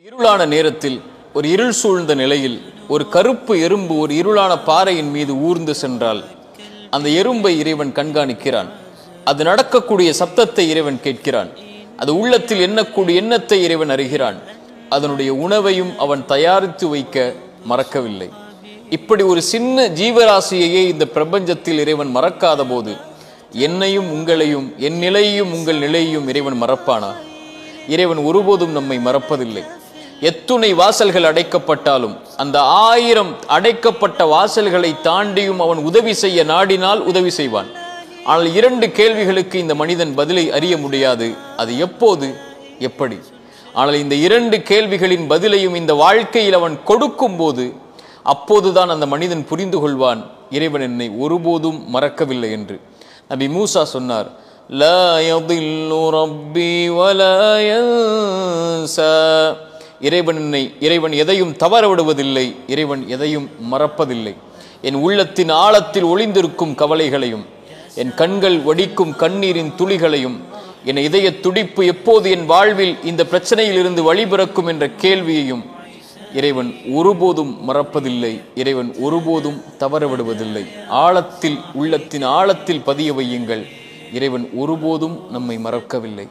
இருளான நேரத்தில் ஒரு இருள் சூழ்ந்த நிலையில் ஒரு கருப்பு எறும்பு ஒரு இருளான பாறையின் மீது ஊர்ந்து சென்றால் அந்த எறும்பை இறைவன் கண்காணிக்கிறான். அது நடக்கக்கூடிய சப்தத்தை இறைவன் கேட்கிறான். அது உள்ளத்தில் எண்ணக்கூடிய எண்ணத்தை இறைவன் அறிகிறான். அதனுடைய உணவையும் அவன் தயாரித்து வைக்க மறக்கவில்லை. இப்படி ஒரு சின்ன ஜீவராசியையே இந்த பிரபஞ்சத்தில் இறைவன் மறக்காத போது என்னையும் உங்களையும், என் நிலையையும் உங்கள் நிலையையும் இறைவன் மறப்பானா? இறைவன் ஒருபோதும் நம்மை மறப்பதில்லை. எத்துணை வாசல்கள் அடைக்கப்பட்டாலும் அந்த 1000 அடைக்கப்பட்ட வாசல்களை தாண்டியும் அவன் உதவி செய்ய நாடினால் உதவி செய்வான். ஆனால் 2 கேள்விகளுக்கு இந்த மனிதன் பதிலை அறிய முடியாது. அது எப்போது, எப்படி? ஆனால் இந்த 2 கேள்விகளின் பதிலையும் இந்த வாழ்க்கையில் அவன் கொடுக்கும் போது அப்போதுதான் அந்த மனிதன் புரிந்து கொள்வான், இறைவன் என்னை ஒருபோதும் மறக்கவில்லை என்று. நபி மூசா சொன்னார், லா யதில்லு ரப்பி வலா யன்சா. இறைவன் எதையும் தவற விடுவதில்லை, இறைவன் எதையும் மறப்பதில்லை. என் உள்ளத்தின் ஆழத்தில் ஒளிந்திருக்கும் கவலைகளையும், என் கண்கள் வடிக்கும் கண்ணீரின் துளிகளையும், என் இதய துடிப்பு எப்போது என் வாழ்வில் இந்த பிரச்சனையில் இருந்து வழிபிறக்கும் என்ற கேள்வியையும் இறைவன் ஒருபோதும் மறப்பதில்லை. இறைவன் ஒருபோதும் தவற விடுவதில்லை. உள்ளத்தின் ஆழத்தில் பதிய வையுங்கள், இறைவன் ஒருபோதும் நம்மை மறக்கவில்லை.